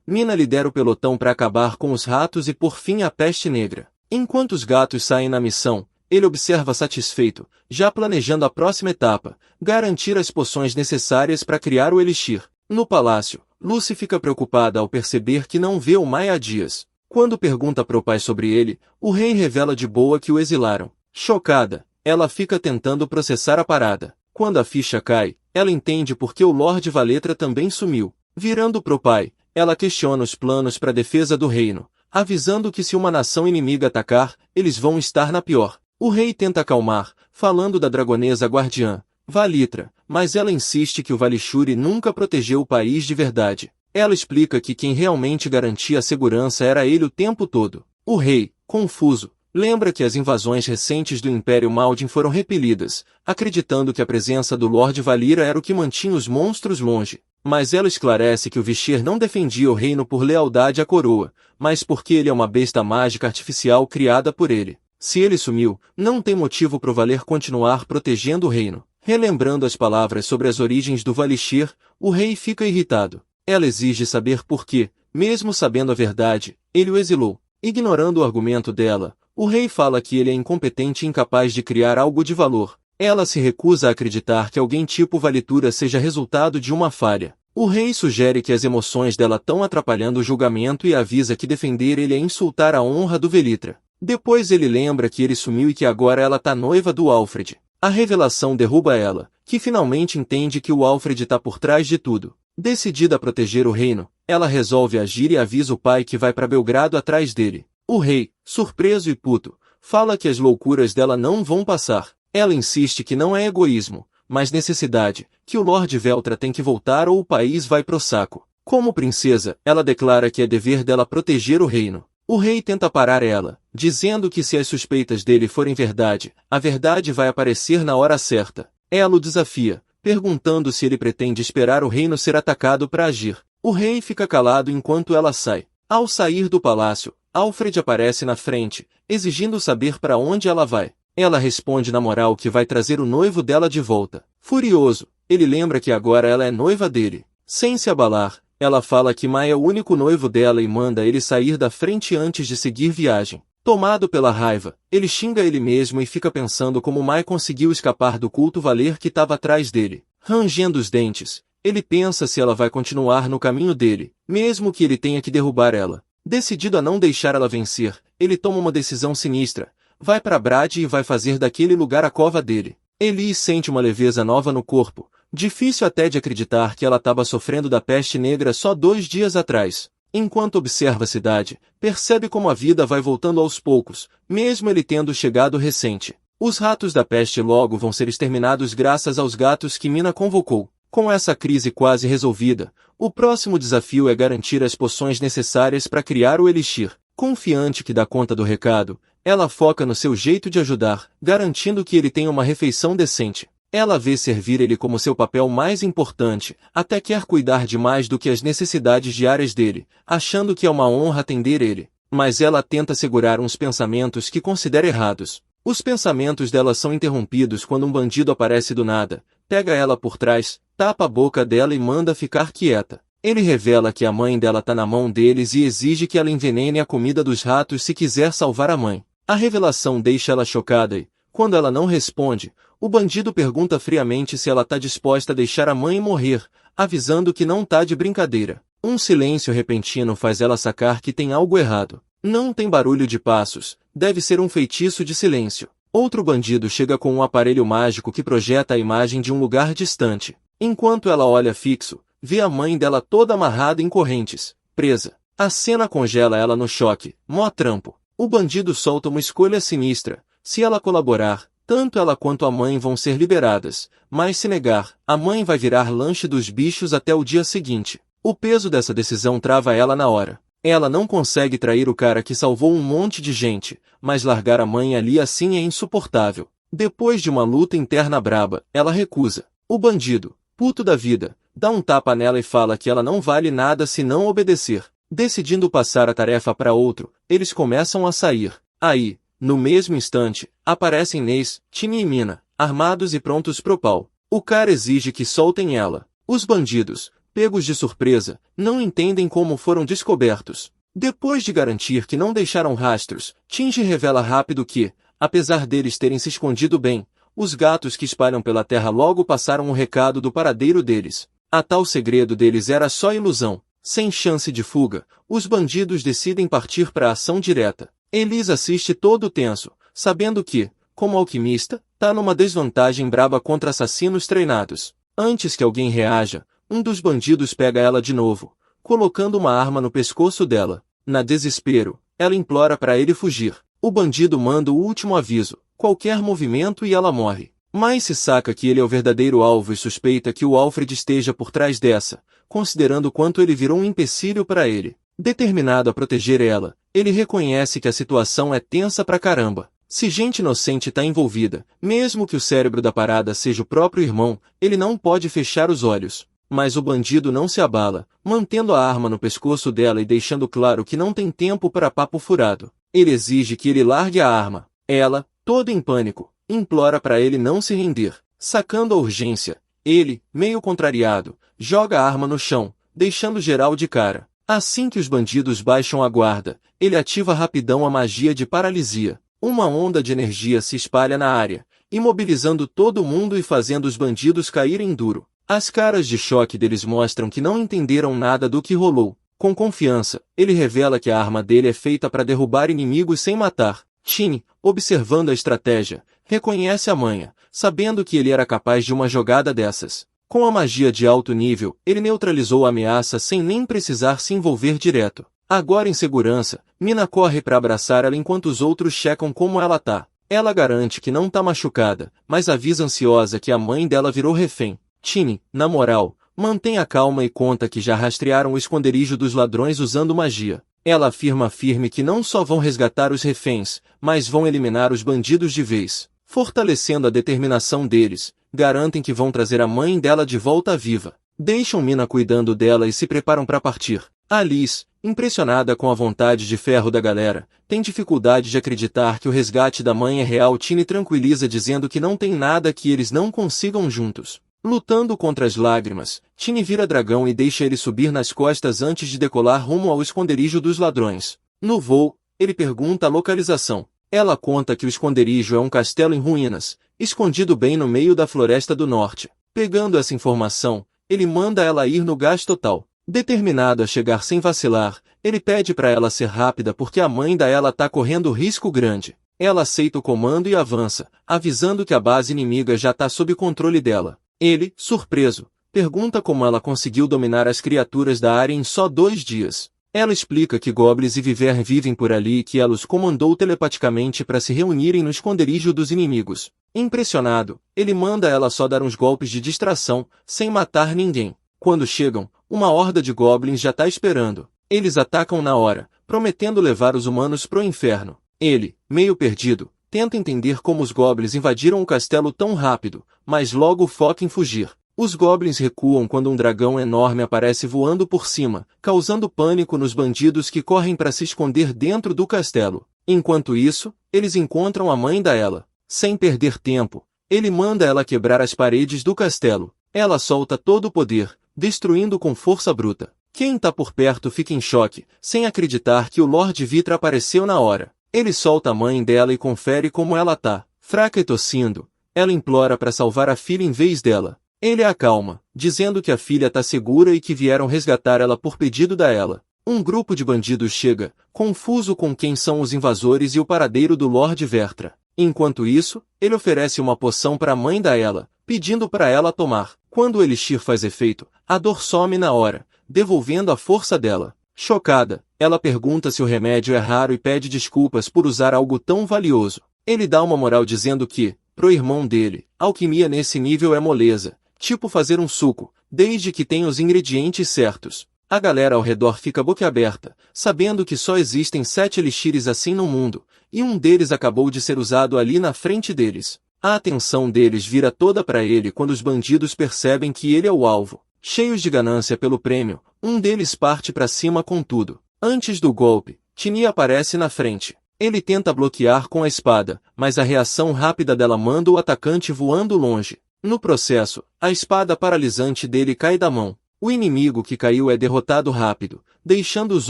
Mina lidera o pelotão para acabar com os ratos e por fim a peste negra. Enquanto os gatos saem na missão, ele observa satisfeito, já planejando a próxima etapa, garantir as poções necessárias para criar o elixir. No palácio, Lucy fica preocupada ao perceber que não vê o Mai há dias. Quando pergunta para o pai sobre ele, o rei revela de boa que o exilaram. Chocada, ela fica tentando processar a parada. Quando a ficha cai, ela entende por que o Lorde Valetra também sumiu. Virando pro pai, ela questiona os planos para a defesa do reino, avisando que se uma nação inimiga atacar, eles vão estar na pior. O rei tenta acalmar, falando da dragonesa guardiã, Valitra, mas ela insiste que o Valishuri nunca protegeu o país de verdade. Ela explica que quem realmente garantia a segurança era ele o tempo todo. O rei, confuso, lembra que as invasões recentes do Império Maldin foram repelidas, acreditando que a presença do Lorde Valira era o que mantinha os monstros longe. Mas ela esclarece que o Vishir não defendia o reino por lealdade à coroa, mas porque ele é uma besta mágica artificial criada por ele. Se ele sumiu, não tem motivo pro Valer continuar protegendo o reino. Relembrando as palavras sobre as origens do Valishir, o rei fica irritado. Ela exige saber por que, mesmo sabendo a verdade, ele o exilou. Ignorando o argumento dela, o rei fala que ele é incompetente e incapaz de criar algo de valor. Ela se recusa a acreditar que alguém tipo Valitura seja resultado de uma falha. O rei sugere que as emoções dela estão atrapalhando o julgamento e avisa que defender ele é insultar a honra do Velitra. Depois ele lembra que ele sumiu e que agora ela tá noiva do Alfred. A revelação derruba ela, que finalmente entende que o Alfred tá por trás de tudo. Decidida a proteger o reino, ela resolve agir e avisa o pai que vai para Belgrado atrás dele. O rei, surpreso e puto, fala que as loucuras dela não vão passar. Ela insiste que não é egoísmo, mas necessidade, que o Lorde Veltra tem que voltar ou o país vai pro saco. Como princesa, ela declara que é dever dela proteger o reino. O rei tenta parar ela, dizendo que se as suspeitas dele forem verdade, a verdade vai aparecer na hora certa. Ela o desafia, perguntando se ele pretende esperar o reino ser atacado para agir. O rei fica calado enquanto ela sai. Ao sair do palácio, Alfred aparece na frente, exigindo saber para onde ela vai. Ela responde na moral que vai trazer o noivo dela de volta. Furioso, ele lembra que agora ela é noiva dele. Sem se abalar, ela fala que Mai é o único noivo dela e manda ele sair da frente antes de seguir viagem. Tomado pela raiva, ele xinga ele mesmo e fica pensando como Mai conseguiu escapar do culto Valer que estava atrás dele. Rangendo os dentes, ele pensa se ela vai continuar no caminho dele, mesmo que ele tenha que derrubar ela. Decidido a não deixar ela vencer, ele toma uma decisão sinistra. Vai para Brad e vai fazer daquele lugar a cova dele. Eli sente uma leveza nova no corpo, difícil até de acreditar que ela estava sofrendo da peste negra só 2 dias atrás. Enquanto observa a cidade, percebe como a vida vai voltando aos poucos, mesmo ele tendo chegado recente. Os ratos da peste logo vão ser exterminados graças aos gatos que Mina convocou. Com essa crise quase resolvida, o próximo desafio é garantir as poções necessárias para criar o elixir. Confiante que dá conta do recado, ela foca no seu jeito de ajudar, garantindo que ele tenha uma refeição decente. Ela vê servir ele como seu papel mais importante, até quer cuidar de mais do que as necessidades diárias dele, achando que é uma honra atender ele. Mas ela tenta segurar uns pensamentos que considera errados. Os pensamentos dela são interrompidos quando um bandido aparece do nada, pega ela por trás, tapa a boca dela e manda ficar quieta. Ele revela que a mãe dela tá na mão deles e exige que ela envenene a comida dos ratos se quiser salvar a mãe. A revelação deixa ela chocada e, quando ela não responde, o bandido pergunta friamente se ela tá disposta a deixar a mãe morrer, avisando que não tá de brincadeira. Um silêncio repentino faz ela sacar que tem algo errado. Não tem barulho de passos, deve ser um feitiço de silêncio. Outro bandido chega com um aparelho mágico que projeta a imagem de um lugar distante. Enquanto ela olha fixo, vê a mãe dela toda amarrada em correntes, presa. A cena congela ela no choque. Mó trampo. O bandido solta uma escolha sinistra. Se ela colaborar, tanto ela quanto a mãe vão ser liberadas, mas se negar, a mãe vai virar lanche dos bichos até o dia seguinte. O peso dessa decisão trava ela na hora. Ela não consegue trair o cara que salvou um monte de gente, mas largar a mãe ali assim é insuportável. Depois de uma luta interna braba, ela recusa. O bandido, puto da vida, dá um tapa nela e fala que ela não vale nada se não obedecer. Decidindo passar a tarefa para outro, eles começam a sair. Aí, no mesmo instante, aparecem Neis, Tini e Mina, armados e prontos pro pau. O cara exige que soltem ela. Os bandidos, pegos de surpresa, não entendem como foram descobertos. Depois de garantir que não deixaram rastros, Shinji revela rápido que, apesar deles terem se escondido bem, os gatos que espalham pela terra logo passaram o recado do paradeiro deles. A tal segredo deles era só ilusão. Sem chance de fuga, os bandidos decidem partir para a ação direta. Elis assiste todo tenso, sabendo que, como alquimista, tá numa desvantagem braba contra assassinos treinados. Antes que alguém reaja, um dos bandidos pega ela de novo, colocando uma arma no pescoço dela. Na desespero, ela implora para ele fugir. O bandido manda o último aviso, qualquer movimento e ela morre. Mas se saca que ele é o verdadeiro alvo e suspeita que o Alfred esteja por trás dessa, considerando quanto ele virou um empecilho para ele. Determinado a proteger ela, ele reconhece que a situação é tensa pra caramba. Se gente inocente tá envolvida, mesmo que o cérebro da parada seja o próprio irmão, ele não pode fechar os olhos. Mas o bandido não se abala, mantendo a arma no pescoço dela e deixando claro que não tem tempo para papo furado. Ele exige que ele largue a arma. Ela, toda em pânico, implora para ele não se render. Sacando a urgência, ele, meio contrariado, joga a arma no chão, deixando geral de cara. Assim que os bandidos baixam a guarda, ele ativa rapidão a magia de paralisia. Uma onda de energia se espalha na área, imobilizando todo mundo e fazendo os bandidos caírem duro. As caras de choque deles mostram que não entenderam nada do que rolou. Com confiança, ele revela que a arma dele é feita para derrubar inimigos sem matar. Tini, observando a estratégia, reconhece a manha, sabendo que ele era capaz de uma jogada dessas. Com a magia de alto nível, ele neutralizou a ameaça sem nem precisar se envolver direto. Agora em segurança, Mina corre para abraçar ela enquanto os outros checam como ela tá. Ela garante que não tá machucada, mas avisa ansiosa que a mãe dela virou refém. Tini, na moral, mantém a calma e conta que já rastrearam o esconderijo dos ladrões usando magia. Ela afirma firme que não só vão resgatar os reféns, mas vão eliminar os bandidos de vez. Fortalecendo a determinação deles, garantem que vão trazer a mãe dela de volta viva. Deixam Mina cuidando dela e se preparam para partir. Alice, impressionada com a vontade de ferro da galera, tem dificuldade de acreditar que o resgate da mãe é real. Tini tranquiliza dizendo que não tem nada que eles não consigam juntos. Lutando contra as lágrimas, Tini vira dragão e deixa ele subir nas costas antes de decolar rumo ao esconderijo dos ladrões. No voo, ele pergunta a localização. Ela conta que o esconderijo é um castelo em ruínas, escondido bem no meio da floresta do norte. Pegando essa informação, ele manda ela ir no gás total. Determinado a chegar sem vacilar, ele pede para ela ser rápida porque a mãe da ela tá correndo risco grande. Ela aceita o comando e avança, avisando que a base inimiga já tá sob controle dela. Ele, surpreso, pergunta como ela conseguiu dominar as criaturas da área em só 2 dias. Ela explica que goblins e viver vivem por ali e que ela os comandou telepaticamente para se reunirem no esconderijo dos inimigos. Impressionado, ele manda ela só dar uns golpes de distração, sem matar ninguém. Quando chegam, uma horda de goblins já tá esperando. Eles atacam na hora, prometendo levar os humanos pro inferno. Ele, meio perdido, tenta entender como os goblins invadiram o castelo tão rápido, mas logo foca em fugir. Os goblins recuam quando um dragão enorme aparece voando por cima, causando pânico nos bandidos que correm para se esconder dentro do castelo. Enquanto isso, eles encontram a mãe da Ela. Sem perder tempo, ele manda ela quebrar as paredes do castelo. Ela solta todo o poder, destruindo com força bruta. Quem tá por perto fica em choque, sem acreditar que o Lord Vitra apareceu na hora. Ele solta a mãe dela e confere como ela tá. Fraca e tossindo, ela implora para salvar a filha em vez dela. Ele a acalma, dizendo que a filha tá segura e que vieram resgatar ela por pedido da Ela. Um grupo de bandidos chega, confuso com quem são os invasores e o paradeiro do Lord Vertra. Enquanto isso, ele oferece uma poção para a mãe da Ela, pedindo para ela tomar. Quando o elixir faz efeito, a dor some na hora, devolvendo a força dela. Chocada, ela pergunta se o remédio é raro e pede desculpas por usar algo tão valioso. Ele dá uma moral dizendo que, pro irmão dele, alquimia nesse nível é moleza, tipo fazer um suco, desde que tenha os ingredientes certos. A galera ao redor fica boquiaberta, sabendo que só existem 7 elixires assim no mundo, e um deles acabou de ser usado ali na frente deles. A atenção deles vira toda para ele quando os bandidos percebem que ele é o alvo. Cheios de ganância pelo prêmio, um deles parte para cima com tudo. Antes do golpe, Tini aparece na frente. Ele tenta bloquear com a espada, mas a reação rápida dela manda o atacante voando longe. No processo, a espada paralisante dele cai da mão. O inimigo que caiu é derrotado rápido, deixando os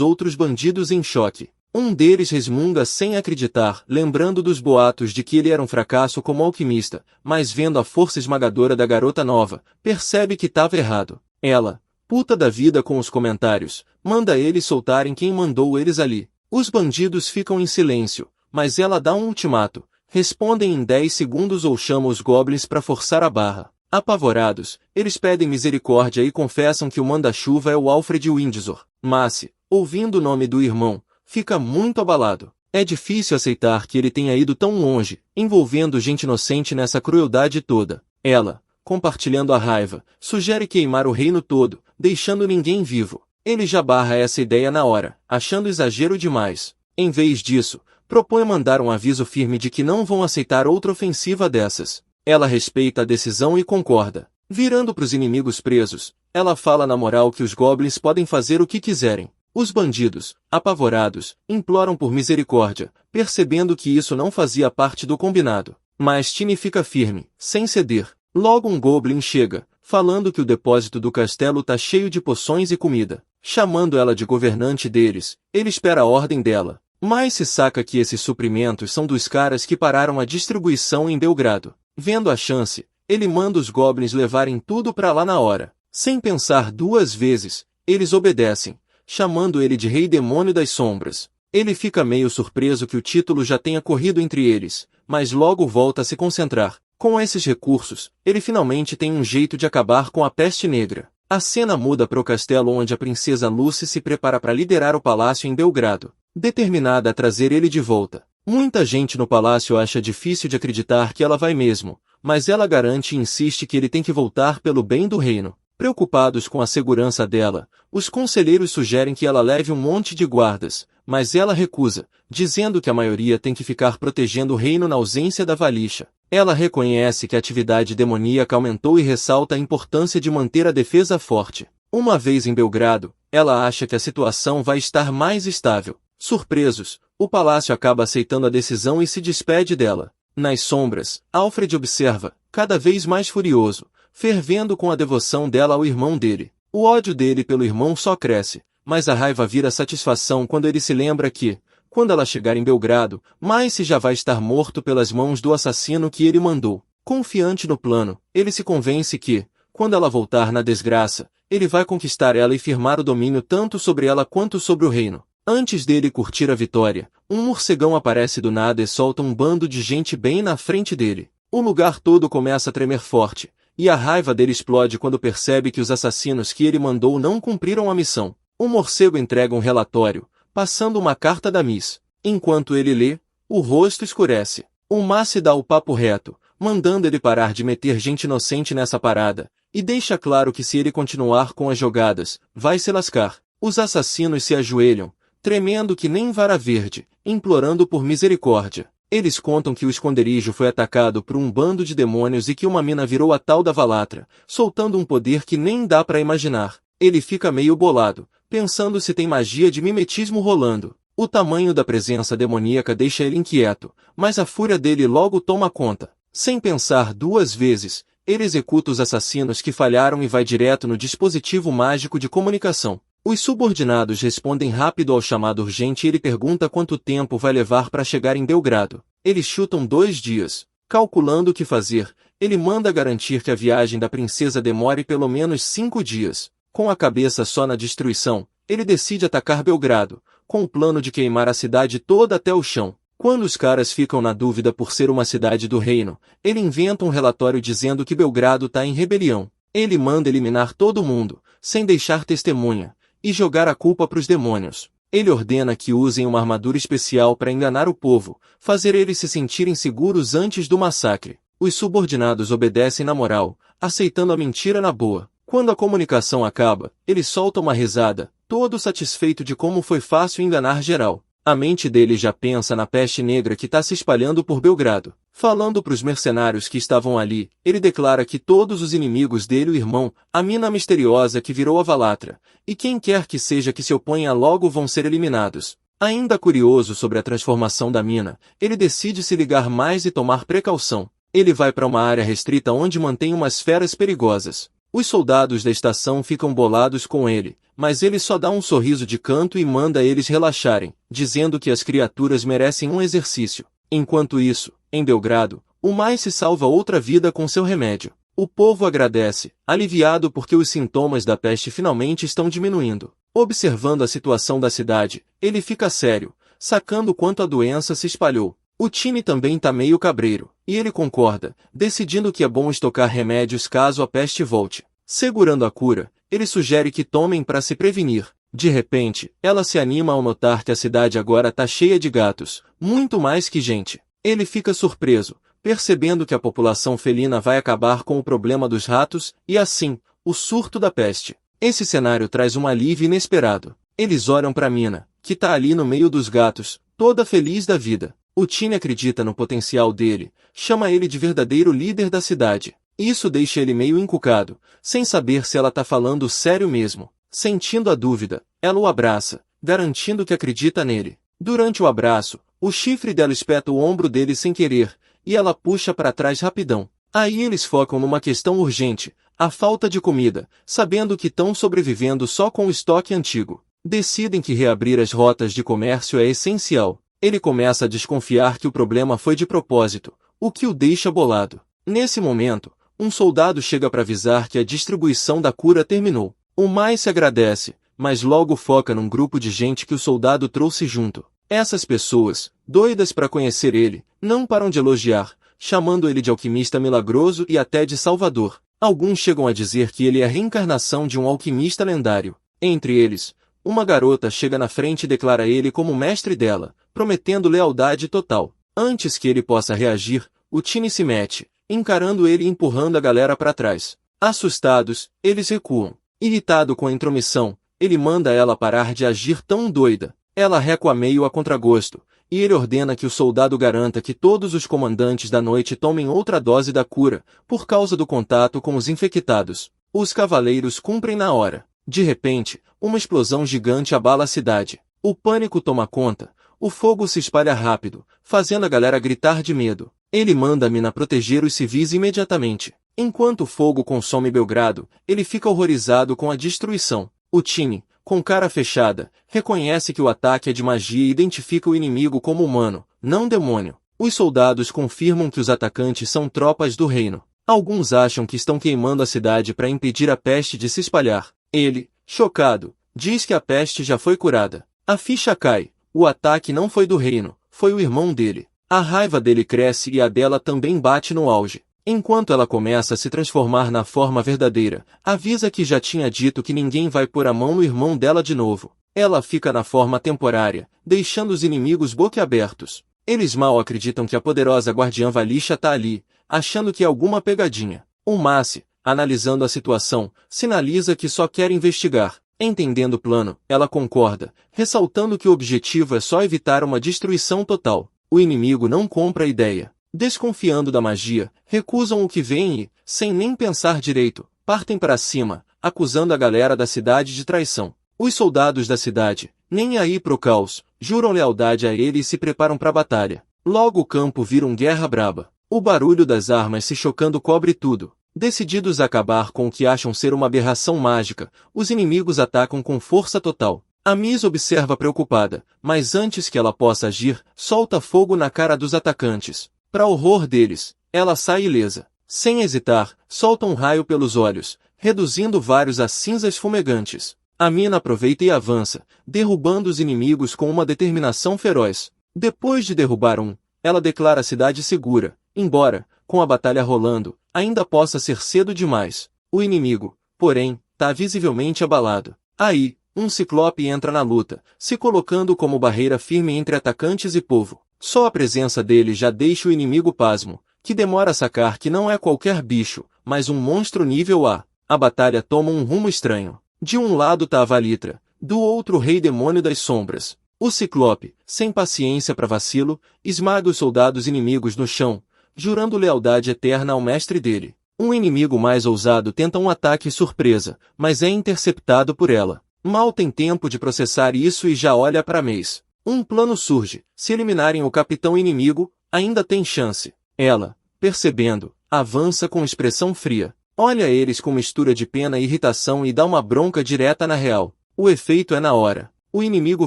outros bandidos em choque. Um deles resmunga sem acreditar, lembrando dos boatos de que ele era um fracasso como alquimista, mas vendo a força esmagadora da garota nova, percebe que estava errado. Ela, puta da vida com os comentários, manda eles soltarem quem mandou eles ali. Os bandidos ficam em silêncio, mas ela dá um ultimato. Respondem em 10 segundos ou chama os goblins para forçar a barra. Apavorados, eles pedem misericórdia e confessam que o manda-chuva é o Alfred Windsor. Mace, ouvindo o nome do irmão, fica muito abalado. É difícil aceitar que ele tenha ido tão longe, envolvendo gente inocente nessa crueldade toda. Ela, compartilhando a raiva, sugere queimar o reino todo, deixando ninguém vivo. Ele já barra essa ideia na hora, achando exagero demais. Em vez disso, propõe mandar um aviso firme de que não vão aceitar outra ofensiva dessas. Ela respeita a decisão e concorda. Virando para os inimigos presos, ela fala na moral que os goblins podem fazer o que quiserem. Os bandidos, apavorados, imploram por misericórdia, percebendo que isso não fazia parte do combinado. Mas Tini fica firme, sem ceder. Logo um goblin chega, falando que o depósito do castelo tá cheio de poções e comida. Chamando ela de governante deles, ele espera a ordem dela. Mas se saca que esses suprimentos são dos caras que pararam a distribuição em Belgrado. Vendo a chance, ele manda os goblins levarem tudo pra lá na hora. Sem pensar duas vezes, eles obedecem, chamando ele de Rei Demônio das Sombras. Ele fica meio surpreso que o título já tenha corrido entre eles, mas logo volta a se concentrar. Com esses recursos, ele finalmente tem um jeito de acabar com a peste negra. A cena muda para o castelo onde a princesa Lucy se prepara para liderar o palácio em Belgrado, determinada a trazer ele de volta. Muita gente no palácio acha difícil de acreditar que ela vai mesmo, mas ela garante e insiste que ele tem que voltar pelo bem do reino. Preocupados com a segurança dela, os conselheiros sugerem que ela leve um monte de guardas, mas ela recusa, dizendo que a maioria tem que ficar protegendo o reino na ausência da Valisha. Ela reconhece que a atividade demoníaca aumentou e ressalta a importância de manter a defesa forte. Uma vez em Belgrado, ela acha que a situação vai estar mais estável. Surpresos, o palácio acaba aceitando a decisão e se despede dela. Nas sombras, Alfred observa, cada vez mais furioso, fervendo com a devoção dela ao irmão dele. O ódio dele pelo irmão só cresce, mas a raiva vira satisfação quando ele se lembra que, quando ela chegar em Belgrado, Mace já vai estar morto pelas mãos do assassino que ele mandou. Confiante no plano, ele se convence que, quando ela voltar na desgraça, ele vai conquistar ela e firmar o domínio tanto sobre ela quanto sobre o reino. Antes dele curtir a vitória, um morcegão aparece do nada e solta um bando de gente bem na frente dele. O lugar todo começa a tremer forte, e a raiva dele explode quando percebe que os assassinos que ele mandou não cumpriram a missão. O morcego entrega um relatório, passando uma carta da Miss. Enquanto ele lê, o rosto escurece. O Mace dá o papo reto, mandando ele parar de meter gente inocente nessa parada, e deixa claro que se ele continuar com as jogadas, vai se lascar. Os assassinos se ajoelham, tremendo que nem vara verde, implorando por misericórdia. Eles contam que o esconderijo foi atacado por um bando de demônios e que uma mina virou a tal da Valatra, soltando um poder que nem dá pra imaginar. Ele fica meio bolado, pensando se tem magia de mimetismo rolando. O tamanho da presença demoníaca deixa ele inquieto, mas a fúria dele logo toma conta. Sem pensar duas vezes, ele executa os assassinos que falharam e vai direto no dispositivo mágico de comunicação. Os subordinados respondem rápido ao chamado urgente e ele pergunta quanto tempo vai levar para chegar em Belgrado. Eles chutam 2 dias. Calculando o que fazer, ele manda garantir que a viagem da princesa demore pelo menos 5 dias. Com a cabeça só na destruição, ele decide atacar Belgrado, com o plano de queimar a cidade toda até o chão. Quando os caras ficam na dúvida por ser uma cidade do reino, ele inventa um relatório dizendo que Belgrado está em rebelião. Ele manda eliminar todo mundo, sem deixar testemunha, e jogar a culpa para os demônios. Ele ordena que usem uma armadura especial para enganar o povo, fazer eles se sentirem seguros antes do massacre. Os subordinados obedecem na moral, aceitando a mentira na boa. Quando a comunicação acaba, ele solta uma risada, todo satisfeito de como foi fácil enganar geral. A mente dele já pensa na peste negra que está se espalhando por Belgrado. Falando para os mercenários que estavam ali, ele declara que todos os inimigos dele, o irmão, a mina misteriosa que virou a Valatra, e quem quer que seja que se oponha logo vão ser eliminados. Ainda curioso sobre a transformação da mina, ele decide se ligar mais e tomar precaução. Ele vai para uma área restrita onde mantém umas feras perigosas. Os soldados da estação ficam bolados com ele, mas ele só dá um sorriso de canto e manda eles relaxarem, dizendo que as criaturas merecem um exercício. Enquanto isso, em Belgrado, o mais se salva outra vida com seu remédio. O povo agradece, aliviado porque os sintomas da peste finalmente estão diminuindo. Observando a situação da cidade, ele fica sério, sacando quanto a doença se espalhou. O time também tá meio cabreiro, e ele concorda, decidindo que é bom estocar remédios caso a peste volte. Segurando a cura, ele sugere que tomem para se prevenir. De repente, ela se anima ao notar que a cidade agora tá cheia de gatos, muito mais que gente. Ele fica surpreso, percebendo que a população felina vai acabar com o problema dos ratos, e assim, o surto da peste. Esse cenário traz um alívio inesperado. Eles olham para Mina, que tá ali no meio dos gatos, toda feliz da vida. O Tiny acredita no potencial dele, chama ele de verdadeiro líder da cidade. Isso deixa ele meio encucado, sem saber se ela tá falando sério mesmo. Sentindo a dúvida, ela o abraça, garantindo que acredita nele. Durante o abraço, o chifre dela espeta o ombro dele sem querer, e ela puxa para trás rapidão. Aí eles focam numa questão urgente, a falta de comida, sabendo que estão sobrevivendo só com o estoque antigo. Decidem que reabrir as rotas de comércio é essencial. Ele começa a desconfiar que o problema foi de propósito, o que o deixa bolado. Nesse momento, um soldado chega para avisar que a distribuição da cura terminou. O mais se agradece, mas logo foca num grupo de gente que o soldado trouxe junto. Essas pessoas, doidas para conhecer ele, não param de elogiar, chamando ele de alquimista milagroso e até de salvador. Alguns chegam a dizer que ele é a reencarnação de um alquimista lendário. Entre eles, uma garota chega na frente e declara ele como mestre dela, prometendo lealdade total. Antes que ele possa reagir, o Tiny se mete, encarando ele e empurrando a galera para trás. Assustados, eles recuam. Irritado com a intromissão, ele manda ela parar de agir tão doida. Ela recua meio a contragosto, e ele ordena que o soldado garanta que todos os comandantes da noite tomem outra dose da cura, por causa do contato com os infectados. Os cavaleiros cumprem na hora. De repente, uma explosão gigante abala a cidade. O pânico toma conta, o fogo se espalha rápido, fazendo a galera gritar de medo. Ele manda a Mina proteger os civis imediatamente. Enquanto o fogo consome Belgrado, ele fica horrorizado com a destruição. O Tiny, com cara fechada, reconhece que o ataque é de magia e identifica o inimigo como humano, não demônio. Os soldados confirmam que os atacantes são tropas do reino. Alguns acham que estão queimando a cidade para impedir a peste de se espalhar. Ele, chocado, diz que a peste já foi curada. A ficha cai. O ataque não foi do reino, foi o irmão dele. A raiva dele cresce e a dela também bate no auge. Enquanto ela começa a se transformar na forma verdadeira, avisa que já tinha dito que ninguém vai pôr a mão no irmão dela de novo. Ela fica na forma temporária, deixando os inimigos boquiabertos. Eles mal acreditam que a poderosa guardiã Valisha tá ali, achando que é alguma pegadinha. O Massi, analisando a situação, sinaliza que só quer investigar. Entendendo o plano, ela concorda, ressaltando que o objetivo é só evitar uma destruição total. O inimigo não compra a ideia. Desconfiando da magia, recusam o que vem e, sem nem pensar direito, partem para cima, acusando a galera da cidade de traição. Os soldados da cidade, nem aí pro caos, juram lealdade a ele e se preparam para a batalha. Logo o campo vira um guerra braba. O barulho das armas se chocando cobre tudo. Decididos a acabar com o que acham ser uma aberração mágica, os inimigos atacam com força total. A Miss observa preocupada, mas antes que ela possa agir, solta fogo na cara dos atacantes. Para horror deles, ela sai ilesa. Sem hesitar, solta um raio pelos olhos, reduzindo vários a cinzas fumegantes. A Mina aproveita e avança, derrubando os inimigos com uma determinação feroz. Depois de derrubar um, ela declara a cidade segura, embora, com a batalha rolando, ainda possa ser cedo demais. O inimigo, porém, tá visivelmente abalado. Aí, um ciclope entra na luta, se colocando como barreira firme entre atacantes e povo. Só a presença dele já deixa o inimigo pasmo, que demora a sacar que não é qualquer bicho, mas um monstro nível A. A batalha toma um rumo estranho. De um lado tá a Valitra, do outro o Rei Demônio das Sombras. O Ciclope, sem paciência para vacilo, esmaga os soldados inimigos no chão, jurando lealdade eterna ao mestre dele. Um inimigo mais ousado tenta um ataque surpresa, mas é interceptado por ela. Mal tem tempo de processar isso e já olha para Mace. Um plano surge: se eliminarem o capitão inimigo, ainda tem chance. Ela, percebendo, avança com expressão fria. Olha eles com mistura de pena e irritação e dá uma bronca direta na real. O efeito é na hora. O inimigo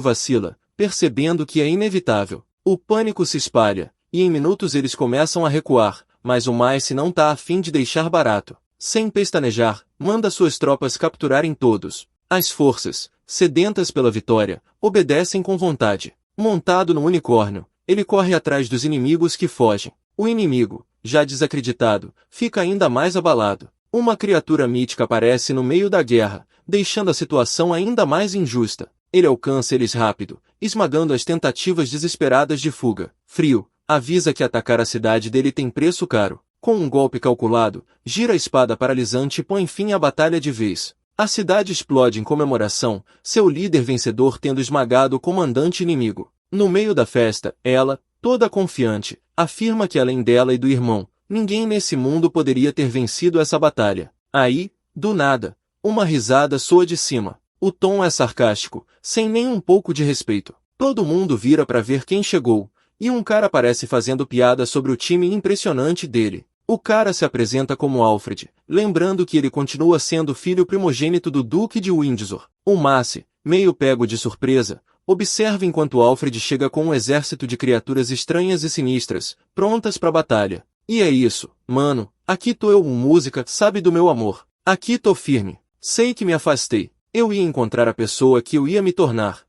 vacila, percebendo que é inevitável. O pânico se espalha, e em minutos eles começam a recuar, mas o Mace não tá a fim de deixar barato. Sem pestanejar, manda suas tropas capturarem todos. As forças, sedentas pela vitória, obedecem com vontade. Montado no unicórnio, ele corre atrás dos inimigos que fogem. O inimigo, já desacreditado, fica ainda mais abalado. Uma criatura mítica aparece no meio da guerra, deixando a situação ainda mais injusta. Ele alcança eles rápido, esmagando as tentativas desesperadas de fuga. Frio, avisa que atacar a cidade dele tem preço caro. Com um golpe calculado, gira a espada paralisante e põe fim à batalha de vez. A cidade explode em comemoração, seu líder vencedor tendo esmagado o comandante inimigo. No meio da festa, ela, toda confiante, afirma que além dela e do irmão, ninguém nesse mundo poderia ter vencido essa batalha. Aí, do nada, uma risada soa de cima. O tom é sarcástico, sem nem um pouco de respeito. Todo mundo vira para ver quem chegou, e um cara aparece fazendo piada sobre o time impressionante dele. O cara se apresenta como Alfred, lembrando que ele continua sendo filho primogênito do Duque de Windsor. O Mace, meio pego de surpresa, observa enquanto Alfred chega com um exército de criaturas estranhas e sinistras, prontas para batalha. E é isso, mano, aqui tô eu, música, sabe do meu amor. Aqui tô firme. Sei que me afastei. Eu ia encontrar a pessoa que eu ia me tornar.